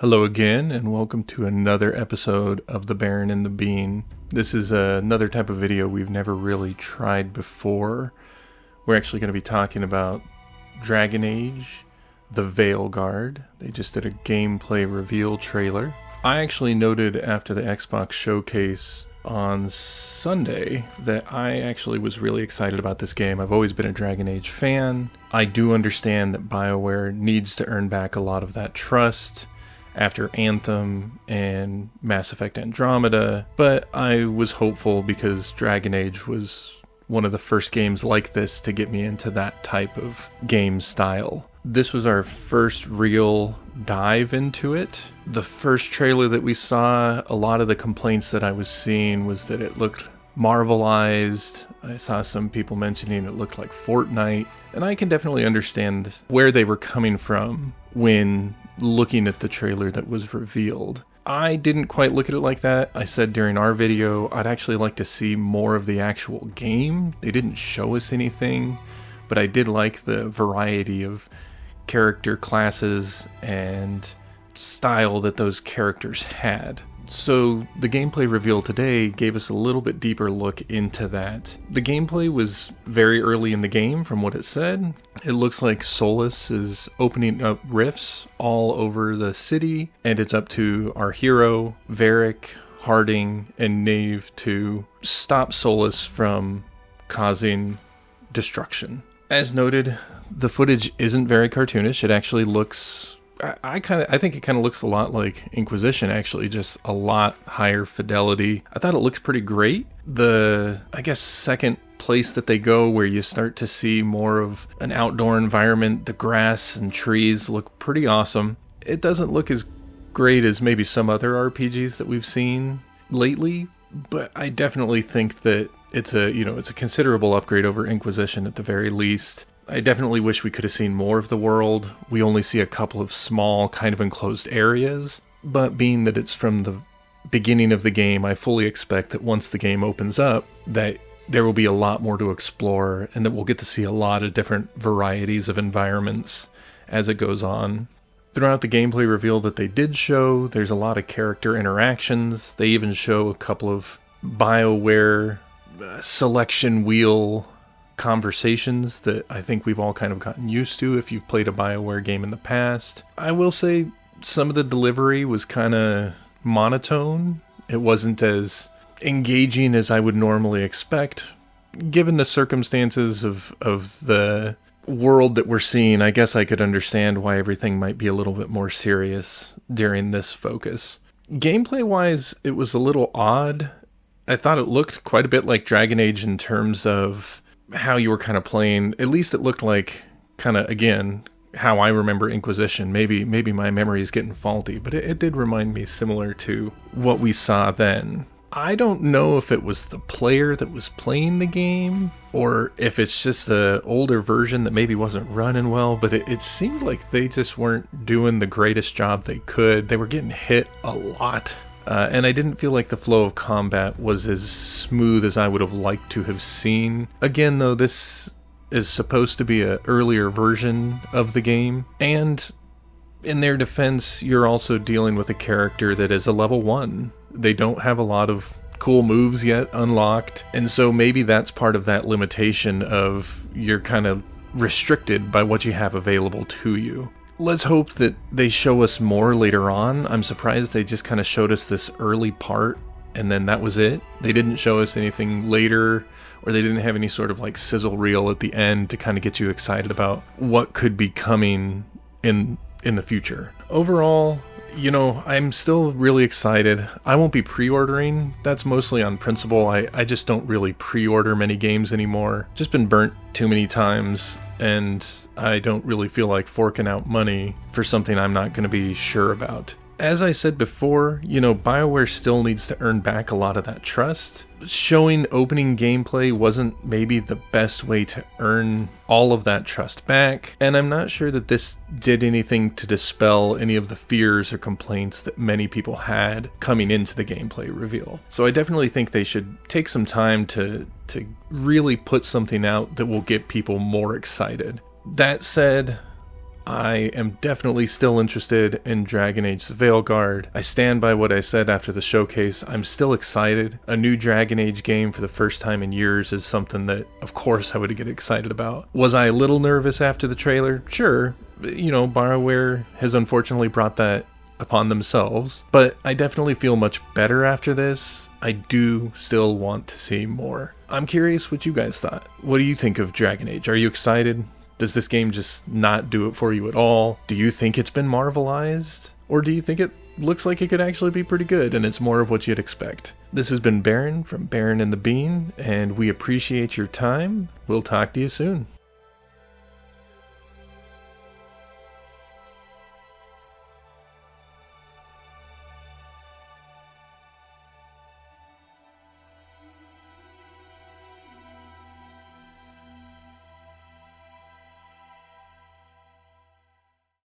Hello again, and welcome to another episode of The Baron and the Bean. This is another type of video we've never really tried before. We're actually going to be talking about Dragon Age, the Veilguard. They just did a gameplay reveal trailer. I actually noted after the Xbox showcase on Sunday that I actually was really excited about this game. I've always been a Dragon Age fan. I do understand that BioWare needs to earn back a lot of that trust after Anthem and Mass Effect Andromeda, but I was hopeful because Dragon Age was one of the first games like this to get me into that type of game style. This was our first real dive into it. The first trailer that we saw, a lot of the complaints that I was seeing was that it looked Marvelized. I saw some people mentioning it looked like Fortnite, and I can definitely understand where they were coming from when looking at the trailer that was revealed. I didn't quite look at it like that. I said during our video, I'd actually like to see more of the actual game. They didn't show us anything, but I did like the variety of character classes and style that those characters had. So the gameplay reveal today gave us a little bit deeper look into that. The gameplay was very early in the game from what it said. It looks like Solus is opening up rifts all over the city, and it's up to our hero, Varric, Harding, and Knave to stop Solus from causing destruction. As noted, the footage isn't very cartoonish. It actually looks... I think it kind of looks a lot like Inquisition, actually, just a lot higher fidelity. I thought it looks pretty great. The, second place that they go where you start to see more of an outdoor environment, the grass and trees look pretty awesome. It doesn't look as great as maybe some other RPGs that we've seen lately, but I definitely think that it's a considerable upgrade over Inquisition at the very least. I definitely wish we could have seen more of the world. We only see a couple of small, kind of enclosed areas, but being that it's from the beginning of the game, I fully expect that once the game opens up, that there will be a lot more to explore, and that we'll get to see a lot of different varieties of environments as it goes on. Throughout the gameplay reveal that they did show, there's a lot of character interactions. They even show a couple of BioWare selection wheel conversations that I think we've all kind of gotten used to if you've played a BioWare game in the past. I will say some of the delivery was kind of monotone. It wasn't as engaging as I would normally expect. Given the circumstances of the world that we're seeing, I guess I could understand why everything might be a little bit more serious during this focus. Gameplay-wise, it was a little odd. I thought it looked quite a bit like Dragon Age in terms of how you were kind of playing. At least it looked like kind of, again, how I remember Inquisition. Maybe my memory is getting faulty, but it did remind me similar to what we saw then. I don't know if it was the player that was playing the game or if it's just an older version that maybe wasn't running well, but it seemed like they just weren't doing the greatest job they could. They were getting hit a lot. And I didn't feel like the flow of combat was as smooth as I would have liked to have seen. Again, though, this is supposed to be an earlier version of the game. And in their defense, you're also dealing with a character that is a level 1. They don't have a lot of cool moves yet unlocked. And so maybe that's part of that limitation of you're kind of restricted by what you have available to you. Let's hope that they show us more later on. I'm surprised they just kind of showed us this early part and then that was it. They didn't show us anything later, or they didn't have any sort of like sizzle reel at the end to kind of get you excited about what could be coming in the future. Overall, I'm still really excited. I won't be pre-ordering. That's mostly on principle. I just don't really pre-order many games anymore. Just been burnt too many times, and I don't really feel like forking out money for something I'm not going to be sure about. As I said before, BioWare still needs to earn back a lot of that trust. Showing opening gameplay wasn't maybe the best way to earn all of that trust back, and I'm not sure that this did anything to dispel any of the fears or complaints that many people had coming into the gameplay reveal. So I definitely think they should take some time to really put something out that will get people more excited. That said, I am definitely still interested in Dragon Age the Veilguard. I stand by what I said after the showcase. I'm still excited. A new Dragon Age game for the first time in years is something that, of course, I would get excited about. Was I a little nervous after the trailer? Sure. You know, BioWare has unfortunately brought that upon themselves, but I definitely feel much better after this. I do still want to see more. I'm curious what you guys thought. What do you think of Dragon Age? Are you excited? Does this game just not do it for you at all? Do you think it's been Marvelized? Or do you think it looks like it could actually be pretty good and it's more of what you'd expect? This has been Baron from Baron and the Bean, and we appreciate your time. We'll talk to you soon.